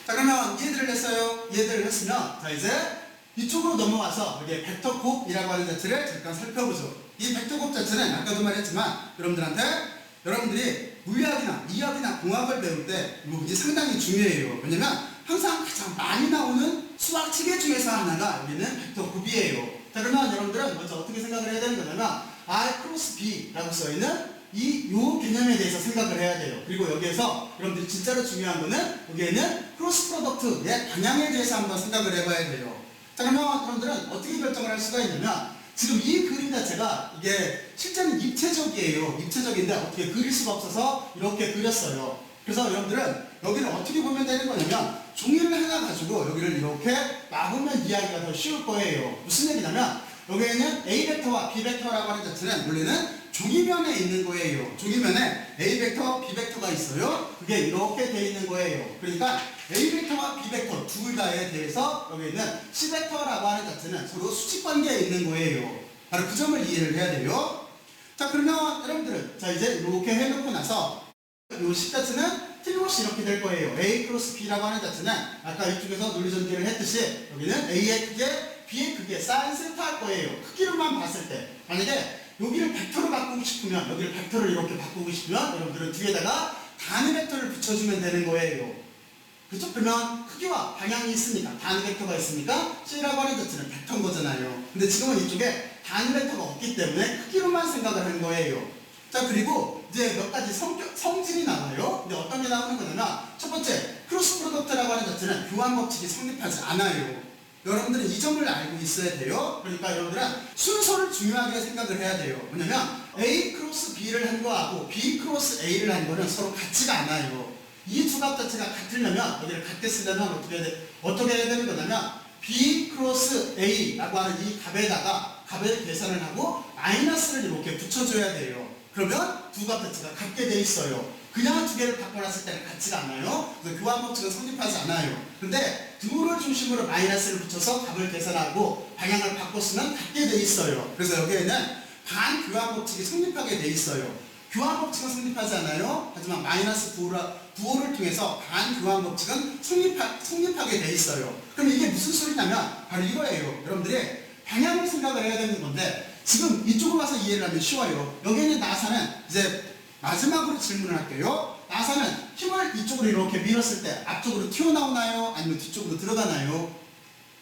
자, 그러면 이해를 했어요? 이해를 했으면 자 이제 이쪽으로 넘어와서 여기 벡터 곱이라고 하는 자체를 잠깐 살펴보죠. 이 벡터 곱 자체는 아까도 말했지만 여러분들이 물리학이나 이학이나 공학을 배울 때 이 부분이 상당히 중요해요. 왜냐면 항상 가장 많이 나오는 수학 체계 중에서 하나가 여기는 벡터 곱이에요. 자, 그러면 여러분들은 먼저 어떻게 생각을 해야 되는 거냐면 R 크로스 B라고 써있는 요 개념에 대해서 생각을 해야 돼요. 그리고 여기에서 여러분들이 진짜로 중요한 거는 여기에는 크로스 프로덕트의 방향에 대해서 한번 생각을 해봐야 돼요. 자, 그러면 여러분들은 어떻게 결정을 할 수가 있냐면 지금 이 그림 자체가 이게 실제는 입체적이에요. 입체적인데 어떻게 그릴 수가 없어서 이렇게 그렸어요. 그래서 여러분들은 여기를 어떻게 보면 되는 거냐면 종이를 하나 가지고 여기를 이렇게 막으면 이해하기가 더 쉬울 거예요. 무슨 얘기냐면 여기에는 A 벡터와 B 벡터라고 하는 자체는 원래는 종이면에 있는 거예요. 종이면에 A 벡터, B 벡터가 있어요. 그게 이렇게 돼 있는 거예요. 그러니까 A 벡터와 B 벡터 둘 다에 대해서 여기 있는 C 벡터라고 하는 자체는 서로 수직 관계에 있는 거예요. 바로 그 점을 이해를 해야 돼요. 자, 그러면 여러분들은 자 이제 이렇게 해놓고 나서 이 C 자체는 틀림없이 이렇게 될 거예요. A 크로스 B라고 하는 자체는 아까 이쪽에서 논리전개를 했듯이 여기는 A의 크기에 B의 크기에 사인 세타 할 거예요. 크기로만 봤을 때 만약에 여기를 벡터로 바꾸고 싶으면 여기를 벡터로 이렇게 바꾸고 싶으면 여러분들은 뒤에다가 단위 벡터를 붙여주면 되는 거예요. 그렇죠? 그러면 크기와 방향이 있으니까 단위 벡터가 있으니까 C라고 하는 자체는 벡터인 거잖아요. 근데 지금은 이쪽에 단위 벡터가 없기 때문에 크기로만 생각을 하는 거예요. 자, 그리고 이제 몇 가지 성질이 나와요. 근데 어떤 게 나오는 거냐면 첫 번째 크로스 프로덕트라고 하는 자체는 교환 법칙이 성립하지 않아요. 여러분들은 이 점을 알고 있어야 돼요. 그러니까 여러분들은 순서를 중요하게 생각을 해야 돼요. 뭐냐면 A 크로스 B를 한 거하고 B 크로스 A를 한 거는 서로 같지가 않아요. 이 두 값 자체가 같으려면 여기를 같게 쓰려면 어떻게 해야 되는 거냐면 B 크로스 A라고 하는 이 값에다가 값을 계산을 하고 마이너스를 이렇게 붙여줘야 돼요. 그러면 두 값 자체가 같게 돼 있어요. 그냥 두 개를 바꿔놨을 때는 같지가 않아요. 그래서 교환 법칙은 성립하지 않아요. 근데 둘을 중심으로 마이너스를 붙여서 값을 계산하고 방향을 바꿨으면 같게 돼 있어요. 그래서 여기에는 반교환 법칙이 성립하게 돼 있어요. 교환 법칙은 성립하지 않아요. 하지만 마이너스 부호를 통해서 반교환 법칙은 성립하게 돼 있어요. 그럼 이게 무슨 소리냐면 바로 이거예요. 여러분들이 방향을 생각을 해야 되는 건데 지금 이쪽으로 와서 이해를 하면 쉬워요. 여기 있는 나사는 이제 마지막으로 질문을 할게요. 나사는 힘을 이쪽으로 이렇게 밀었을 때 앞쪽으로 튀어나오나요? 아니면 뒤쪽으로 들어가나요?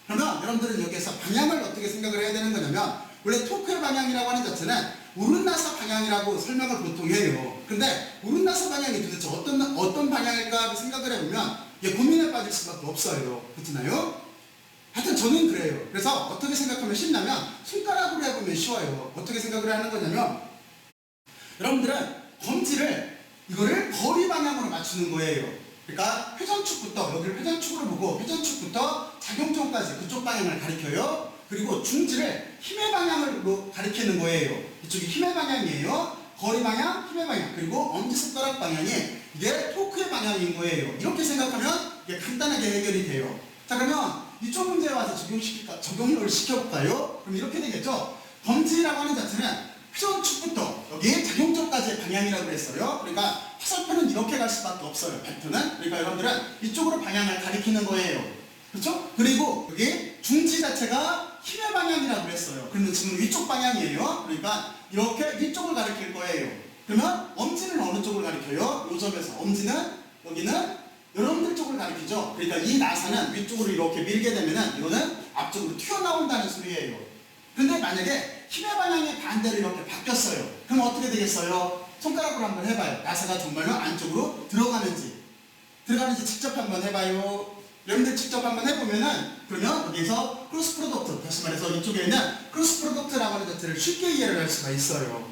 그러면 여러분들은 여기에서 방향을 어떻게 생각을 해야 되는 거냐면 원래 토크의 방향이라고 하는 자체는 오른나사 방향이라고 설명을 보통 해요. 근데 오른나사 방향이 도대체 어떤 방향일까 생각을 해보면 고민에 빠질 수밖에 없어요. 그렇잖아요? 하여튼 저는 그래요. 그래서 어떻게 생각하면 쉽냐면 손가락으로 해보면 쉬워요. 어떻게 생각을 하는 거냐면 여러분들은 검지를 이거를 거리 방향으로 맞추는 거예요. 그러니까 회전축부터 여기를 회전축으로 보고 회전축부터 작용점까지 그쪽 방향을 가리켜요. 그리고 중지를 힘의 방향으로 가리키는 거예요. 이쪽이 힘의 방향이에요. 거리 방향, 힘의 방향, 그리고 엄지손가락 방향이 이게 토크의 방향인 거예요. 이렇게 생각하면 이게 간단하게 해결이 돼요. 자, 그러면 이쪽 문제에 와서 적용을 시켜볼까요? 그럼 이렇게 되겠죠? 검지라고 하는 자체는 회전축부터 여기 작용점까지의 방향이라고 했어요. 그러니까 화살표는 이렇게 갈 수밖에 없어요. 벡터는. 그러니까 여러분들은 이쪽으로 방향을 가리키는 거예요. 그렇죠? 그리고 여기 중지 자체가 힘의 방향이라고 했어요. 그런데 지금 위쪽 방향이에요. 그러니까 이렇게 위쪽을 가리킬 거예요. 그러면 엄지는 어느 쪽을 가리켜요? 이 점에서 엄지는 여기는 여러분들 쪽을 가리키죠. 그러니까 이 나사는 위쪽으로 이렇게 밀게 되면은 이거는 앞쪽으로 튀어나온다는 소리예요. 근데 만약에 힘의 방향이 반대로 이렇게 바뀌었어요. 그럼 어떻게 되겠어요? 손가락으로 한번 해봐요. 나사가 정말로 안쪽으로 들어가는지 직접 한번 해봐요. 여러분들 직접 한번 해보면은 그러면 여기서 크로스 프로덕트, 다시 말해서 이쪽에 있는 크로스 프로덕트라고 하는 자체를 쉽게 이해를 할 수가 있어요.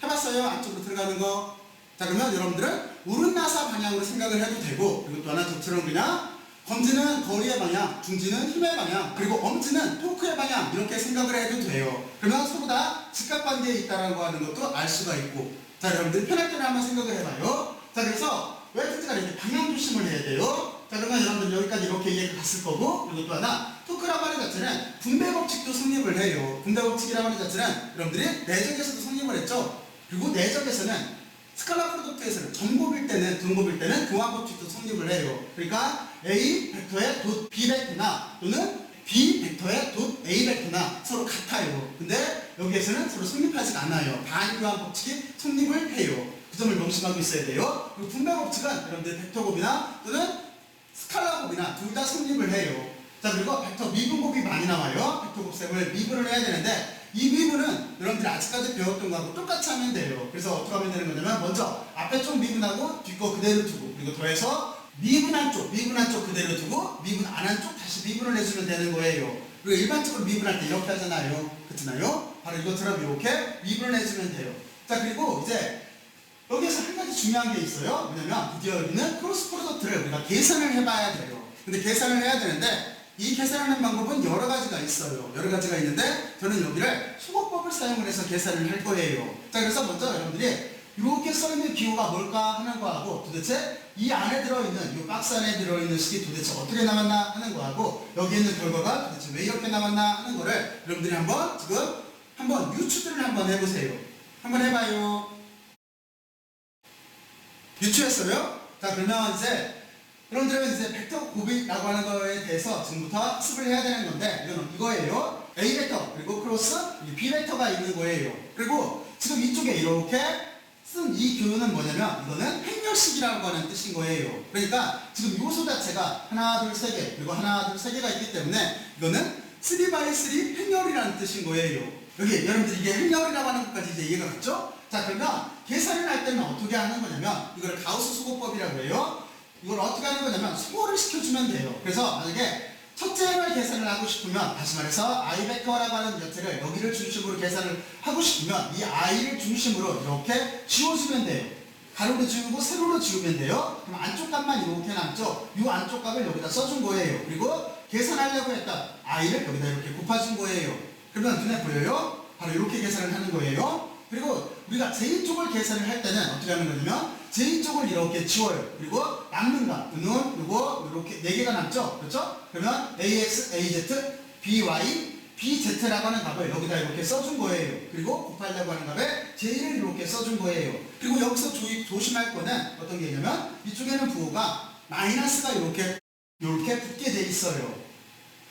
해봤어요? 안쪽으로 들어가는 거. 자, 그러면 여러분들은 오른나사 방향으로 생각을 해도 되고, 그리고 또 하나 저처럼 그냥 검지는 거리의 방향, 중지는 힘의 방향, 그리고 엄지는 토크의 방향 이렇게 생각을 해도 돼요. 그러면 서로 다 직각관계에 있다라고 하는 것도 알 수가 있고. 자, 여러분들 편할 때는 한번 생각을 해봐요. 자, 그래서 왜 특지가 이렇게 방향 조심을 해야 돼요? 자, 그러면 여러분들 여기까지 이렇게 이해가 갔을 거고, 그리고 또 하나 토크라고 하는 자체는 분배 법칙도 성립을 해요. 분배 법칙이라고 하는 자체는 여러분들이 내적에서도 성립을 했죠. 그리고 내적에서는 스칼라 프로덕트에서는 전곱일 때는 등곱일 때는 교환법칙도 성립을 해요. 그러니까 A 벡터의 돗 B 벡터나 또는 B 벡터의 돗 A 벡터나 서로 같아요. 근데 여기에서는 서로 성립하지 않아요. 반교환 법칙이 성립을 해요. 그 점을 명심하고 있어야 돼요. 그리고 분배 법칙은 여러분들 벡터곱이나 또는 스칼라곱이나 둘 다 성립을 해요. 자, 그리고 벡터 미분곱이 많이 나와요. 벡터 곱셈을 미분을 해야 되는데 이 미분은 여러분들이 아직까지 배웠던 거하고 똑같이 하면 돼요. 그래서 어떻게 하면 되는 거냐면 먼저 앞에 쪽 미분하고 뒤 거 그대로 두고 그리고 더해서 미분 한쪽 그대로 두고 미분 안 한쪽 다시 미분을 해주면 되는 거예요. 그리고 일반적으로 미분할 때 이렇게 하잖아요. 그렇잖아요? 바로 이것처럼 이렇게 미분을 해주면 돼요. 자, 그리고 이제 여기에서 한 가지 중요한 게 있어요. 뭐냐면 드디어 여기는 크로스 프로덕트를 우리가 계산을 해봐야 돼요. 근데 계산을 해야 되는데 이 계산하는 방법은 여러 가지가 있어요. 여러 가지가 있는데 저는 여기를 수거법을 사용을 해서 계산을 할 거예요. 자, 그래서 먼저 여러분들이 이렇게 써있는 기호가 뭘까 하는 거하고 도대체 이 안에 들어있는 이 박스 안에 들어있는 식이 도대체 어떻게 나왔나 하는 거하고 여기 있는 결과가 도대체 왜 이렇게 나왔나 하는 거를 여러분들이 한번 지금 한번 유추들을 한번 해보세요. 한번 해봐요. 유추했어요? 자, 그러면 이제 여러분들은 이제 벡터 곱이라고 하는 거에 대해서 지금부터 학습을 해야 되는 건데 이건 이거예요. A 벡터 그리고 크로스 B 벡터가 있는 거예요. 그리고 지금 이쪽에 이렇게 쓴 이 교훈은 뭐냐면 이거는 행렬식이라고 하는 뜻인 거예요. 그러니까 지금 요소 자체가 하나, 둘, 세 개 그리고 하나, 둘, 세 개가 있기 때문에 이거는 3x3 행렬이라는 뜻인 거예요. 여기 여러분들 이게 행렬이라고 하는 것까지 이제 이해가 갔죠? 자, 그러면 계산을 할 때는 어떻게 하는 거냐면 이거를 가우스 수거법이라고 해요. 이걸 어떻게 하는 거냐면 수거를 시켜주면 돼요. 그래서 만약에 첫째를 계산을 하고 싶으면 다시 말해서 I 벡터라고 하는 자체를 여기를 중심으로 계산을 하고 싶으면 이 I를 중심으로 이렇게 지워주면 돼요. 가로로 지우고 세로로 지우면 돼요. 그럼 안쪽 값만 이렇게 남죠. 이 안쪽 값을 여기다 써준 거예요. 그리고 계산하려고 했던 I를 여기다 이렇게 곱해준 거예요. 그러면 눈에 보여요? 바로 이렇게 계산을 하는 거예요. 그리고 우리가 제2쪽을 계산을 할 때는 어떻게 하는 거냐면 제2쪽을 이렇게 지워요. 그리고 남는 값, 요거 이렇게 4개가 남죠? 그렇죠? 그러면 AX, AZ, BY, BZ라고 하는 값을 여기다 이렇게 써준 거예요. 그리고 곱하려고 하는 값에 제1을 이렇게 써준 거예요. 그리고 여기서 조심할 거는 어떤 게 있냐면 이쪽에는 부호가 마이너스가 이렇게 붙게 돼 있어요.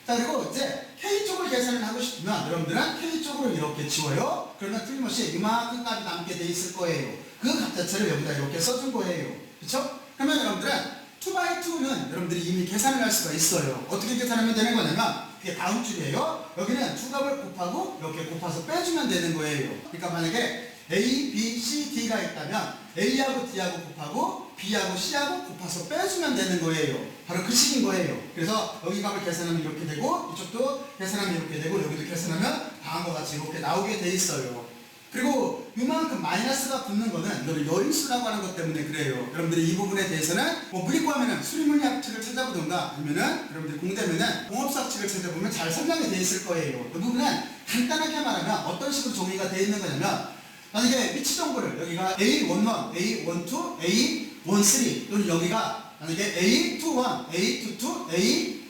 자, 그리고 이제 K쪽을 계산을 하고 싶으면 여러분들은 K쪽으로 이렇게 지워요. 그러면 틀림없이 이만큼 값이 남게 돼 있을 거예요. 그 값 자체를 여기다 이렇게 써준 거예요. 그렇죠? 그러면 여러분들은 2x2는 여러분들이 이미 계산을 할 수가 있어요. 어떻게 계산하면 되는 거냐면 그게 다음 줄이에요. 여기는 두 값을 곱하고 이렇게 곱해서 빼주면 되는 거예요. 그러니까 만약에 A, B, C, D가 있다면 A하고 D하고 곱하고 B하고 C하고 곱해서 빼주면 되는 거예요. 바로 그 식인 거예요. 그래서 여기 값을 계산하면 이렇게 되고 이쪽도 계산하면 이렇게 되고 여기도 계산하면 다음과 같이 이렇게 나오게 돼 있어요. 그리고 이만큼 마이너스가 붙는 거는 이거를 여인수라고 하는 것 때문에 그래요. 여러분들이 이 부분에 대해서는 뭐 물리과면은 수리물리학칙을 찾아보던가 아니면은 여러분들이 공대면은 공업수학칙을 찾아보면 잘 설명이 돼 있을 거예요. 이 부분은 간단하게 말하면 어떤 식으로 정의가 되어 있는 거냐면 만약에 위치 정보를 여기가 A11, A12, A13 또는 여기가 만약에 A21, A22,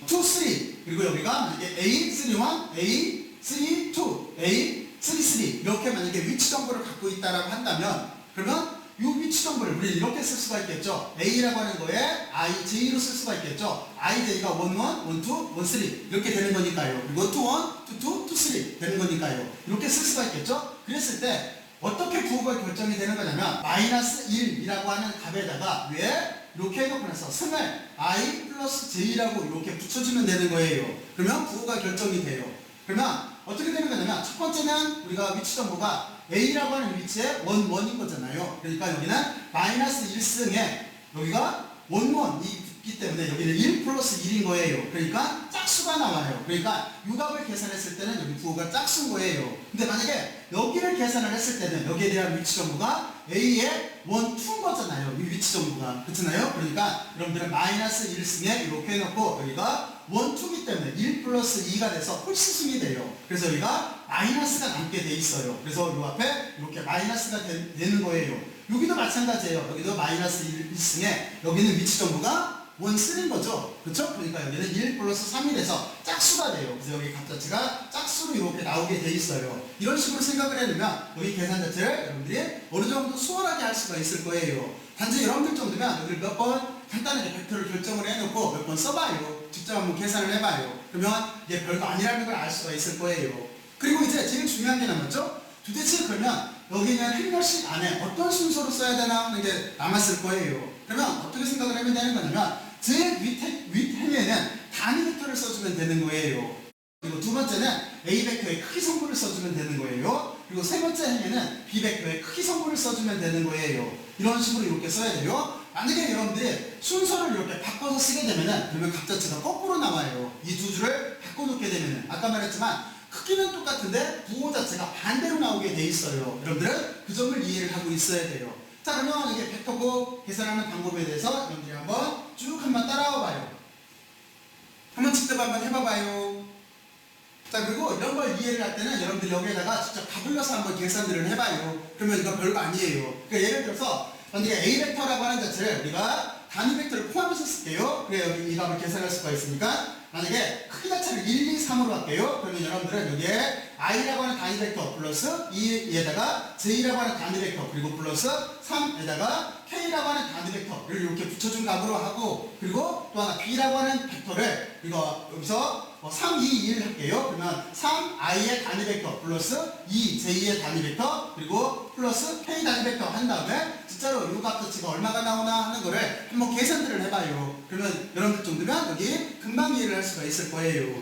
A23 그리고 여기가 만약에 A31, A32, A33 이렇게 만약에 위치 정보를 갖고 있다라고 한다면 그러면 이 위치 정보를 우리 이렇게 쓸 수가 있겠죠. A라고 하는 거에 IJ로 쓸 수가 있겠죠. IJ가 11, 12, 13 이렇게 되는 거니까요. 그리고 21, 22, 23 되는 거니까요. 이렇게 쓸 수가 있겠죠. 그랬을 때 어떻게 부호가 결정이 되는 거냐면 마이너스 1이라고 하는 값에다가 위에 이렇게 해놓고 나서 승을 I 플러스 J라고 이렇게 붙여주면 되는 거예요. 그러면 부호가 결정이 돼요. 그러면 어떻게 되는 거냐면 첫 번째는 우리가 위치 정보가 A라고 하는 위치에 11인 거잖아요. 그러니까 여기는 마이너스 1승에 여기가 11이 붙기 때문에 여기는 1 플러스 1인 거예요. 그러니까 짝수가 나와요. 그러니까 이 값을 계산했을 때는 여기 부호가 짝수인 거예요. 근데 만약에 여기를 계산을 했을 때는 여기에 대한 위치 정보가 A의 1, 2인 거잖아요. 이 위치 정보가. 그렇잖아요? 그러니까 여러분들은 마이너스 1승에 이렇게 해놓고 여기가 1, 2기 때문에 1 플러스 2가 돼서 홀수승이 돼요. 그래서 여기가 마이너스가 남게 돼 있어요. 그래서 이 앞에 이렇게 마이너스가 되는 거예요. 여기도 마찬가지예요. 여기도 마이너스 1승에 여기는 위치 정보가 원쓰는 거죠. 그렇죠? 그러니까 여기는 1 플러스 3이 돼서 짝수가 돼요. 그래서 여기 값자체가 짝수로 이렇게 나오게 돼 있어요. 이런 식으로 생각을 해두면 여기 계산 자체를 여러분들이 어느 정도 수월하게 할 수가 있을 거예요. 단지 여러분들 정도면 여기를 몇 번 간단하게 벡터를 결정을 해놓고 몇 번 써봐요. 직접 한번 계산을 해봐요. 그러면 이게 별거 아니라는 걸 알 수가 있을 거예요. 그리고 이제 제일 중요한 게 남았죠? 도대체 그러면 여기는 행렬식 안에 어떤 순서로 써야 되나 하는 게 남았을 거예요. 그러면 어떻게 생각을 하면 되는 거냐면 제일 윗 행에는 단위 벡터를 써주면 되는 거예요. 그리고 두 번째는 A 벡터의 크기 성분을 써주면 되는 거예요. 그리고 세 번째 행에는 B 벡터의 크기 성분을 써주면 되는 거예요. 이런 식으로 이렇게 써야 돼요. 만약에 여러분들이 순서를 이렇게 바꿔서 쓰게 되면은 그러면 값자체가 거꾸로 나와요. 이 두 줄을 바꿔놓게 되면은 아까 말했지만 크기는 똑같은데 부호 자체가 반대로 나오게 돼 있어요. 여러분들은 그 점을 이해를 하고 있어야 돼요. 자, 그러면 이게 벡터곱 계산하는 방법에 대해서 여러분들이 한번 쭉 한번 따라와 봐요. 한번 직접 한번 해봐봐요. 자, 그리고 이런 걸 이해를 할 때는 여러분들 여기에다가 직접 가불러서 한번 계산들을 해봐요. 그러면 이거 별거 아니에요. 그러니까 예를 들어서 만약에 A 벡터라고 하는 자체를 우리가 단위 벡터를 포함해서 쓸게요. 그래 여기 이 값을 계산할 수가 있으니까 만약에 크기 자체를 1, 2, 3으로 할게요. 그러면 여러분들은 여기에 i라고 하는 단위 벡터 플러스 2에다가 j라고 하는 단위 벡터 그리고 플러스 3에다가 k라고 하는 단위 벡터를 이렇게 붙여준 값으로 하고 그리고 또 하나 b라고 하는 벡터를 이거 여기서 3, 2, 1 할게요. 그러면 3i의 단위 벡터 플러스 2j의 단위 벡터 그리고 플러스 k 단위 벡터 한 다음에 진짜로 이 값자체가 얼마가 나오나 하는 거를 한번 계산들을 해봐요. 그러면 여러분들 정도면 여기 금방 이해를 할 수가 있을 거예요.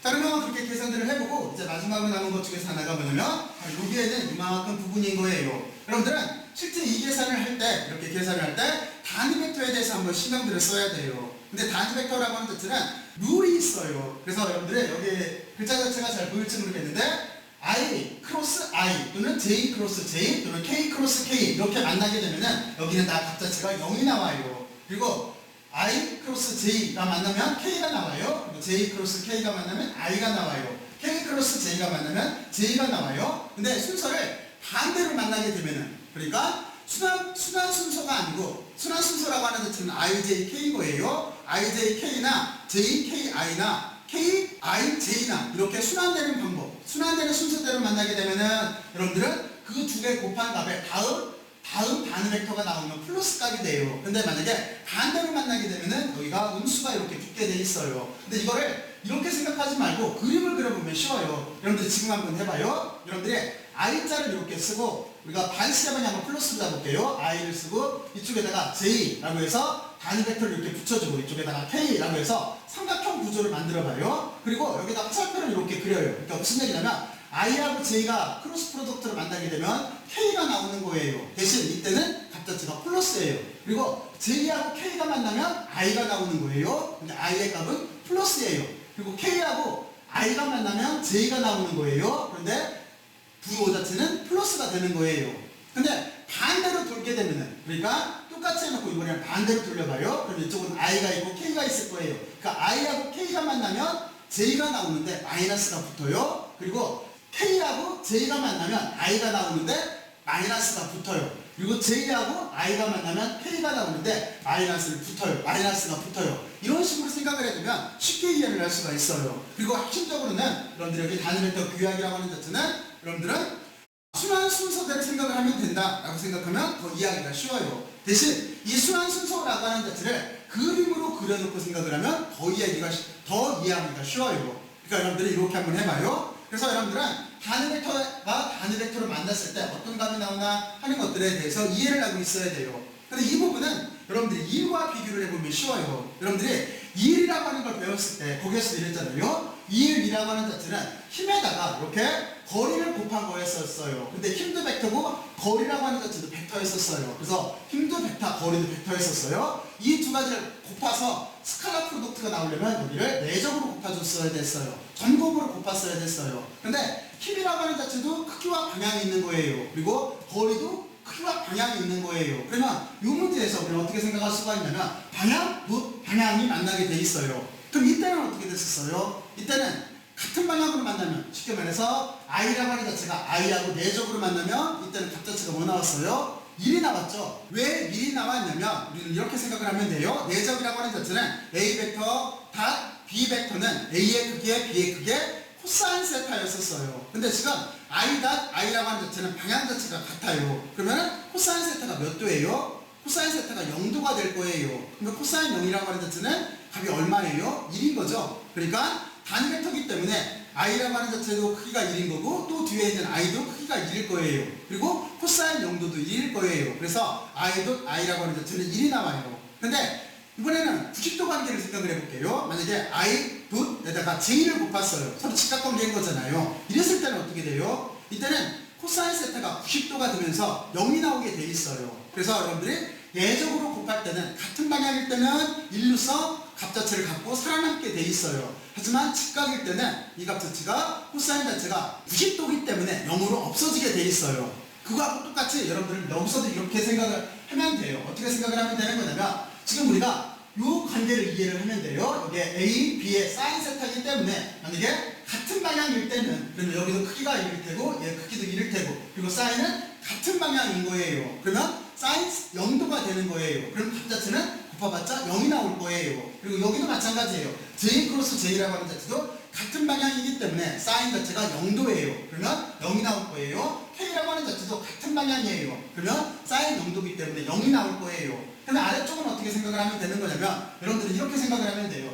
자, 그러면 그렇게 계산들을 해보고 이제 마지막으로 남은 것 중에서 하나가 뭐냐면 여기에는 이만큼 부분인 거예요. 여러분들은 실제 이 계산을 할 때 이렇게 계산을 할 때 단위 벡터에 대해서 한번 신경들을 써야 돼요. 근데 단위 벡터라고 하는 자체는 룰이 있어요. 그래서 여러분들이 여기 글자 자체가 잘 보일지 모르겠는데 I 크로스 I 또는 J 크로스 J 또는 K 크로스 K 이렇게 만나게 되면은 여기는 다 값자체가 0이 나와요. 그리고 I 크로스 J가 만나면 K가 나와요. 그리고 J 크로스 K가 만나면 I가 나와요. K 크로스 J가 만나면 J가 나와요. 근데 순서를 반대로 만나게 되면은 그러니까 순환 순서가 아니고 순환 순서라고 하는 자체는 IJK 거예요. IJK나 JKI나 KIJ나 이렇게 순환되는 방법, 순환되는 순서대로 만나게 되면은 여러분들은 그 두 개 곱한 값에 다음 단위 벡터가 나오면 플러스 값이 돼요. 근데 만약에 반대로 만나게 되면은 여기가 음수가 이렇게 붙게 돼 있어요. 근데 이거를 이렇게 생각하지 말고 그림을 그려보면 쉬워요. 여러분들 지금 한번 해봐요. 여러분들이 I자를 이렇게 쓰고 우리가 반시자만이 한번 플러스로 잡을게요. I를 쓰고 이쪽에다가 J라고 해서 단위 벡터를 이렇게 붙여주고 이쪽에다가 K라고 해서 삼각형 구조를 만들어봐요. 그리고 여기다 화살표를 이렇게 그려요. 그러니까 무슨 얘기냐면 I하고 J가 크로스 프로덕트를 만나게 되면 K가 나오는 거예요. 대신 이때는 값자체가 플러스예요. 그리고 J하고 K가 만나면 I가 나오는 거예요. 근데 I의 값은 플러스예요. 그리고 K하고 I가 만나면 J가 나오는 거예요. 그런데 부호 자체는 플러스가 되는 거예요. 근데 반대로 돌게 되면은 그러니까 똑같이 해놓고 이번에는 반대로 돌려봐요. 그럼 이쪽은 I가 있고 K가 있을 거예요. 그러니까 I하고 K가 만나면 J가 나오는데 마이너스가 붙어요. 그리고 K하고 J가 만나면 I가 나오는데 마이너스가 붙어요. 그리고 J하고 I가 만나면 K가 나오는데 마이너스가 붙어요. 이런 식으로 생각을 해두면 쉽게 이해를 할 수가 있어요. 그리고 핵심적으로는 여러분들 여기 단위 벡터 규약이라고 하는 자체는 여러분들은 순환 순서대로 생각을 하면 된다라고 생각하면 더 이해하기가 쉬워요. 대신 이 순환 순서라고 하는 자체를 그림으로 그려놓고 생각을 하면 더 이해하기가 쉬워요. 그러니까 여러분들이 이렇게 한번 해봐요. 그래서 여러분들은 단위 벡터가 단위 벡터를 만났을 때 어떤 값이 나오나 하는 것들에 대해서 이해를 하고 있어야 돼요. 근데 이 부분은 여러분들이 1과 비교를 해보면 쉬워요. 여러분들이 2일이라고 하는 걸 배웠을 때 거기에서 이랬잖아요. 2일이라고 하는 자체는 힘에다가 이렇게 거리를 곱한 거였었어요. 근데 힘도 벡터고 거리라고 하는 자체도 벡터였었어요. 그래서 힘도 벡터, 거리도 벡터였었어요. 이 두 가지를 곱해서 스칼라 프로덕트가 나오려면 여기를 내적으로 곱해줬어야 됐어요. 전곱으로 곱했어야 됐어요. 근데 힘이라고 하는 자체도 크기와 방향이 있는 거예요. 그리고 거리도 크기와 방향이 있는 거예요. 그러면 이 문제에서 우리는 어떻게 생각할 수가 있냐면 방향이 만나게 돼 있어요. 그럼 이때는 어떻게 됐었어요? 이때는 같은 방향으로 만나면 쉽게 말해서 I라고 하는 자체가 I하고 내적으로 만나면 이때는 값자체가 뭐 나왔어요? 1이 나왔죠. 왜 1이 나왔냐면 우리는 이렇게 생각을 하면 돼요. 내적이라고 하는 자체는 A 벡터 닷 B 벡터는 A의 크기에 B의 크기에 코사인 세타였었어요. 근데 지금 I 닷 I라고 하는 자체는 방향 자체가 같아요. 그러면은 코사인 세타가 몇 도예요? 코사인 세타가 0도가 될 거예요. 그러니까 코사인 0이라고 하는 자체는 값이 얼마예요? 1인 거죠. 그러니까 단위 벡터이기 때문에 I라고 하는 자체도 크기가 1인 거고 또 뒤에 있는 I도 크기가 1일 거예요. 그리고 코사인 0도도 1일 거예요. 그래서 I도 I라고 하는 자체는 1이 나와요. 근데 이번에는 90도 관계를 생각을 해볼게요. 만약에 I 붓에다가 J를 곱했어요. 서로 직각관계인 거잖아요. 이랬을 때는 어떻게 돼요? 이때는 코사인 세타가 90도가 되면서 0이 나오게 돼 있어요. 그래서 여러분들이 예적으로 곱할 때는 같은 방향일 때는 일루성 값 자체를 갖고 살아남게 돼 있어요. 하지만 직각일 때는 이 값 자체가 코사인 자체가 90도이기 때문에 0으로 없어지게 돼 있어요. 그거하고 똑같이 여러분들은 여기서도 이렇게 생각을 하면 돼요. 어떻게 생각을 하면 되는 거냐면 지금 우리가 이 관계를 이해를 하면 돼요. 여기에 A, B의 사인 세타이기 때문에 만약에 같은 방향일 때는 그러면 여기도 크기가 1일 테고 얘 크기도 1일 테고 그리고 사인은 같은 방향인 거예요. 그러면 사인 0도가 되는 거예요. 그럼 값 자체는 곱해봤자 0이 나올 거예요. 그리고 여기도 마찬가지예요. J 크로스 J라고 하는 자체도 같은 방향이기 때문에 사인 자체가 0도예요. 그러면 0이 나올 거예요. K라고 하는 자체도 같은 방향이에요. 그러면 사인 0도이기 때문에 0이 나올 거예요. 그러면 아래쪽은 어떻게 생각을 하면 되는 거냐면 여러분들은 이렇게 생각을 하면 돼요.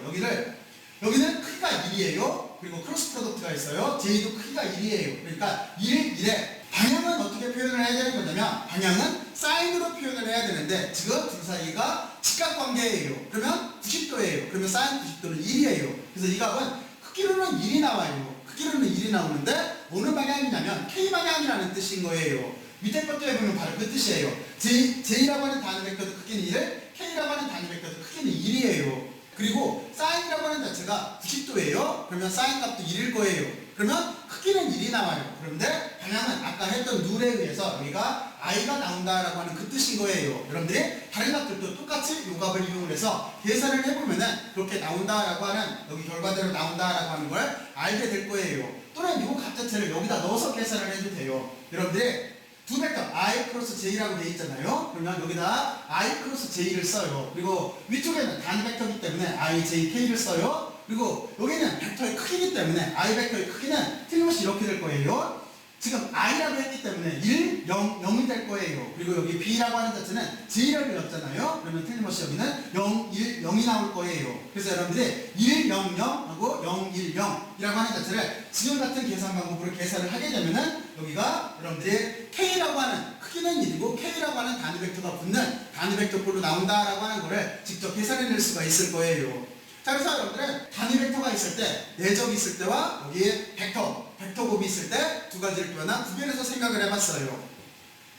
여기는 크기가 1이에요. 그리고 크로스 프로덕트가 있어요. J도 크기가 1이에요. 그러니까 1, 1에 방향은 어떻게 표현을 해야 되는 거냐면 방향은 사인으로 표현을 해야 되는데 지금 둘 사이가 직각관계예요. 그러면 90도예요. 그러면 사인 90도는 1이에요. 그래서 이 값은 크기로는 1이 나와요. 크기로는 1이 나오는데 어느 방향이냐면 K방향이라는 뜻인 거예요. 밑에 것도 해보면 바로 그 뜻이에요. J라고 하는 단위 벡터도 크기는 1, K라고 하는 단위 벡터도 크기는 1이에요. 그리고 사인이라고 하는 자체가 90도예요. 그러면 사인 값도 1일 거예요. 그러면 크기는 1이 나와요. 그런데 방향은 아까 했던 룰에 의해서 여기가 I가 나온다라고 하는 그 뜻인 거예요. 여러분들이 다른 값들도 똑같이 이 값을 이용을 해서 계산을 해보면은 그렇게 나온다라고 하는 여기 결과대로 나온다라고 하는 걸 알게 될 거예요. 또는 이 값 자체를 여기다 넣어서 계산을 해도 돼요. 여러분들이 두 벡터 I 크로스 J라고 되어 있잖아요. 그러면 여기다 I 크로스 J를 써요. 그리고 위쪽에는 단위 벡터이기 때문에 I, J, K를 써요. 그리고 여기는 벡터의 크기이기 때문에 I 벡터의 크기는 틀림없이 이렇게 될 거예요. 지금 I라고 했기 때문에 1, 0, 0이 될 거예요. 그리고 여기 B라고 하는 자체는 J라고 넣었잖아요. 그러면 틀림없이 여기는 0, 1, 0이 나올 거예요. 그래서 여러분들이 1, 0, 0 하고 0, 1, 0이라고 하는 자체를 지금 같은 계산 방법으로 계산을 하게 되면은 여기가 여러분들이 K라고 하는 크기는 1이고 K라고 하는 단위 벡터가 붙는 단위 벡터꼴로 나온다라고 하는 거를 직접 계산해낼 수가 있을 거예요. 자, 그래서 여러분들은 단위 벡터가 있을 때, 내적이 있을 때와 여기에 벡터 곱이 있을 때 두 가지를 또 하나 구별해서 생각을 해봤어요.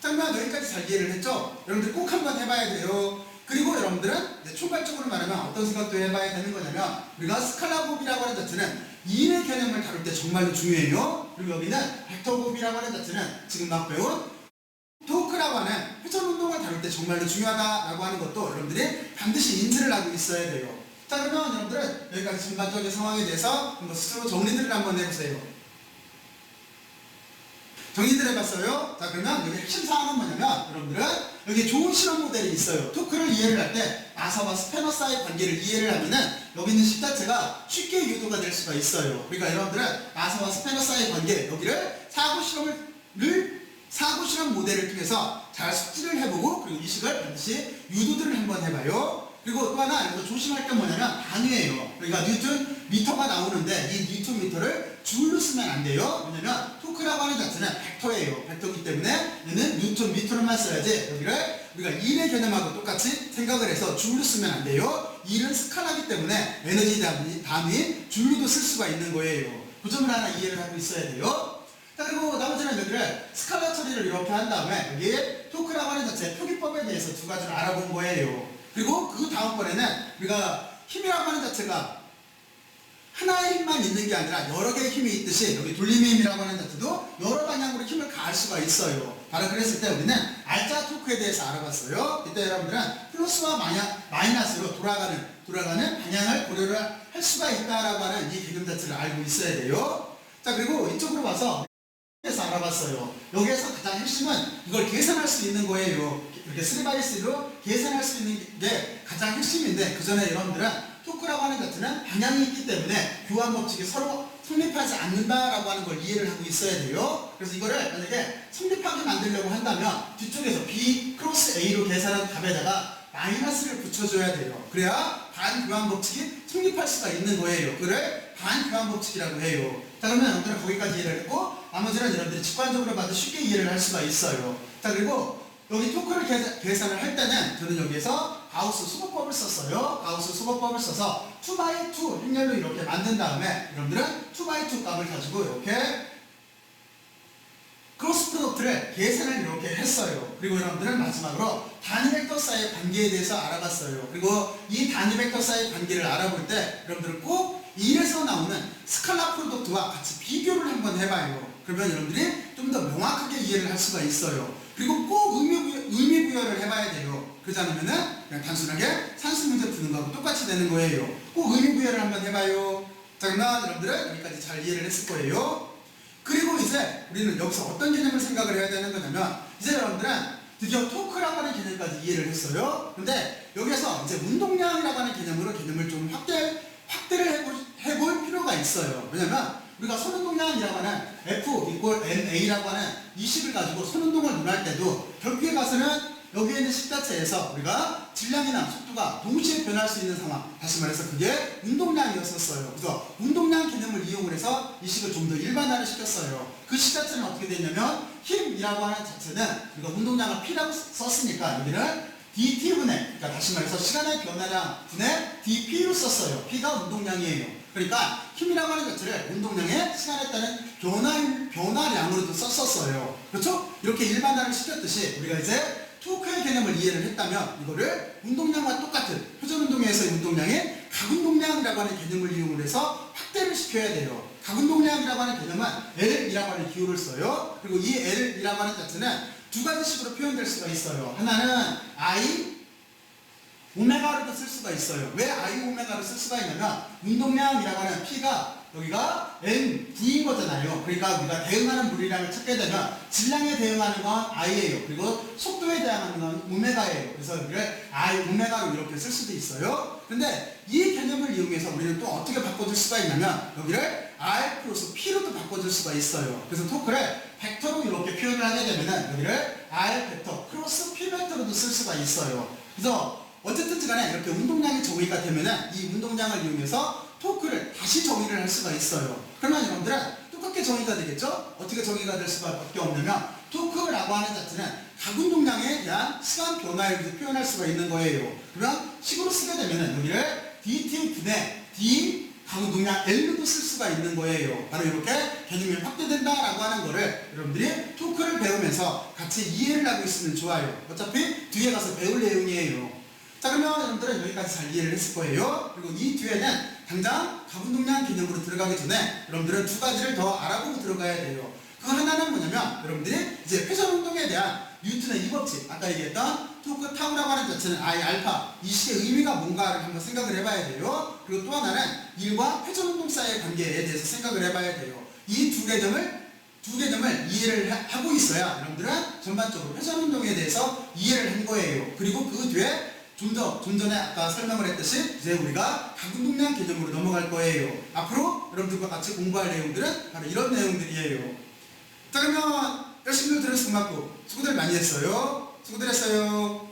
자, 그러면 여기까지 잘 이해를 했죠? 여러분들 꼭 한번 해봐야 돼요. 그리고 여러분들은 이제 총괄적으로 말하면 어떤 생각도 해봐야 되는 거냐면 우리가 스칼라 곱이라고 하는 자체는 2의 개념을 다룰 때 정말로 중요해요. 그리고 여기는 벡터 곱이라고 하는 자체는 지금 막 배운 토크라고 하는 회전 운동을 다룰 때 정말로 중요하다라고 하는 것도 여러분들이 반드시 인지를 하고 있어야 돼요. 자, 그러면 여러분들은 여기까지 전반적인 상황에 대해서 한번 스스로 정리들을 한번 해보세요. 정리들 해봤어요. 자, 그러면 여기 핵심 사항은 뭐냐면 여러분들은 여기 좋은 실험 모델이 있어요. 토크를 이해를 할 때 나사와 스패너 사이 관계를 이해를 하면은 여기 있는 식 자체가 쉽게 유도가 될 수가 있어요. 그러니까 여러분들은 나사와 스패너 사이 관계 여기를 사고 실험 모델을 통해서 잘 숙지를 해보고 그리고 이 식을 반드시 유도들을 한번 해봐요. 그리고 또 하나 이거 조심할 게 뭐냐면 단위예요. 그러니까 뉴턴 미터가 나오는데 이 뉴턴 미터를 줄로 쓰면 안 돼요. 왜냐면 토크라고 하는 자체는 벡터예요. 벡터이기 때문에 얘는 뉴턴 미터로만 써야지 여기를 우리가 1의 개념하고 똑같이 생각을 해서 줄로 쓰면 안 돼요. 1은 스칼라기 때문에 에너지 단위 줄로도 쓸 수가 있는 거예요. 그 점을 하나 이해를 하고 있어야 돼요. 자, 그리고 나머지는 여기를 스칼라 처리를 이렇게 한 다음에 여기에 토크라고 하는 자체 표기법에 대해서 두 가지를 알아본 거예요. 그리고 그 다음번에는 우리가 힘이라고 하는 자체가 하나의 힘만 있는 게 아니라 여러 개의 힘이 있듯이 여기 돌림의 힘이라고 하는 자체도 여러 방향으로 힘을 가할 수가 있어요. 바로 그랬을 때 우리는 알짜 토크에 대해서 알아봤어요. 이때 여러분들은 플러스와 마이너스로 돌아가는 방향을 고려를 할 수가 있다라고 하는 이 개념 자체를 알고 있어야 돼요. 자, 그리고 이쪽으로 와서 에서 알아봤어요. 여기에서 가장 핵심은 이걸 계산할 수 있는 거예요. 이렇게 3x3로 계산할 수 있는 게 가장 핵심인데, 그 전에 여러분들은 토크라고 하는 자체는 방향이 있기 때문에 교환 법칙이 서로 성립하지 않는다라고 하는 걸 이해를 하고 있어야 돼요. 그래서 이거를 만약에 성립하게 만들려고 한다면 뒤쪽에서 B 크로스 A로 계산한 답에다가 마이너스를 붙여줘야 돼요. 그래야 반교환 법칙이 성립할 수가 있는 거예요. 그걸 반교환 법칙이라고 해요. 자, 그러면 여러분들은 거기까지 이해를 했고, 나머지는 여러분들이 직관적으로 봐도 쉽게 이해를 할 수가 있어요. 자, 그리고 여기 토크를 계산을 할 때는 저는 여기에서 가우스 수거법을 썼어요. 가우스 수거법을 써서 2x2 행렬로 이렇게 만든 다음에 여러분들은 2x2 값을 가지고 이렇게 크로스 프로덕트를 계산을 이렇게 했어요. 그리고 여러분들은 마지막으로 단위 벡터 사이의 관계에 대해서 알아봤어요. 그리고 이 단위 벡터 사이의 관계를 알아볼 때 여러분들은 꼭 1에서 나오는 스칼라 프로덕트와 같이 비교를 한번 해봐요. 그러면 여러분들이 좀 더 명확하게 이해를 할 수가 있어요. 그리고 꼭 의미 부여를 해봐야 돼요. 그렇지 않으면은 그냥 단순하게 산수 문제 푸는 거하고 똑같이 되는 거예요. 꼭 의미 부여를 한번 해봐요. 자, 그러면 여러분들은 여기까지 잘 이해를 했을 거예요. 그리고 이제 우리는 여기서 어떤 개념을 생각을 해야 되는 거냐면, 이제 여러분들은 드디어 토크라고 하는 개념까지 이해를 했어요. 근데 여기에서 이제 운동량이라고 하는 개념으로 개념을 좀 확대를 해볼 필요가 있어요. 왜냐면 우리가 손운동량이라고 하는 F 이퀄 NA라고 하는 이 식을 가지고 손운동을 논할 때도 결국에 가서는 여기에 있는 식 자체에서 우리가 질량이나 속도가 동시에 변할 수 있는 상황, 다시 말해서 그게 운동량이었었어요. 그래서 운동량 개념을 이용을 해서 이 식을 좀 더 일반화를 시켰어요. 그 식 자체는 어떻게 되냐면, 힘이라고 하는 자체는 우리가 운동량을 P라고 썼으니까 여기는 dt분의, 그러니까 다시 말해서 시간의 변화량 분의 dp로 썼어요. P가 운동량이에요. 그러니까 힘이라고 하는 자체를 운동량의 시간에 따른 변화량으로도 썼었어요. 그렇죠? 이렇게 일반화를 시켰듯이 우리가 이제 토크의 개념을 이해를 했다면 이거를 운동량과 똑같은 회전운동에서의 운동량의 각운동량이라고 하는 개념을 이용을 해서 확대를 시켜야 돼요. 각운동량이라고 하는 개념은 L이라고 하는 기호를 써요. 그리고 이 L이라고 하는 자체는 두 가지 식으로 표현될 수가 있어요. 하나는 I 오메가로도 쓸 수가 있어요. 왜 I 오메가를 쓸 수가 있냐면, 운동량이라고 하는 P가 여기가 N V인 거잖아요. 그러니까 우리가 대응하는 물리량을 찾게 되면 질량에 대응하는 건 I예요. 그리고 속도에 대응하는 건 오메가예요. 그래서 여기를 I 오메가로 이렇게 쓸 수도 있어요. 근데 이 개념을 이용해서 우리는 또 어떻게 바꿔줄 수가 있냐면, 여기를 R 플러스 P로도 바꿔줄 수가 있어요. 그래서 토크를 벡터로 이렇게 표현을 하게 되면은 여기를 R 벡터 크로스 P 벡터로도 쓸 수가 있어요. 그래서 어쨌든 간에 이렇게 운동량이 정의가 되면은 이 운동량을 이용해서 토크를 다시 정의를 할 수가 있어요. 그러면 여러분들은 똑같게 정의가 되겠죠? 어떻게 정의가 될 수밖에 없냐면, 토크라고 하는 자체는 각 운동량에 대한 시간 변화를 표현할 수가 있는 거예요. 그러면 식으로 쓰게 되면은 여기를 dt 분의 d 각 운동량 L로도 쓸 수가 있는 거예요. 바로 이렇게 개념이 확대된다라고 하는 거를 여러분들이 토크를 배우면서 같이 이해를 하고 있으면 좋아요. 어차피 뒤에 가서 배울 내용이에요. 자, 그러면 여러분들은 여기까지 잘 이해를 했을 거예요. 그리고 이 뒤에는 당장 각운동량 개념으로 들어가기 전에 여러분들은 두 가지를 더 알아보고 들어가야 돼요. 그 하나는 뭐냐면, 여러분들이 이제 회전운동에 대한 뉴턴의 이 법칙, 아까 얘기했던 토크 타우라고 하는 자체는 I 알파, 이 식의 의미가 뭔가를 한번 생각을 해봐야 돼요. 그리고 또 하나는 일과 회전운동 사이의 관계에 대해서 생각을 해봐야 돼요. 이 두 개념을 이해를 하고 있어야 여러분들은 전반적으로 회전운동에 대해서 이해를 한 거예요. 그리고 그 뒤에 좀 전에 아까 설명을 했듯이 이제 우리가 각운동량 개념으로 넘어갈 거예요. 앞으로 여러분들과 같이 공부할 내용들은 바로 이런 내용들이에요. 자, 그러면 열심히 들어서 고맙고 수고들 많이 했어요. 수고들 했어요.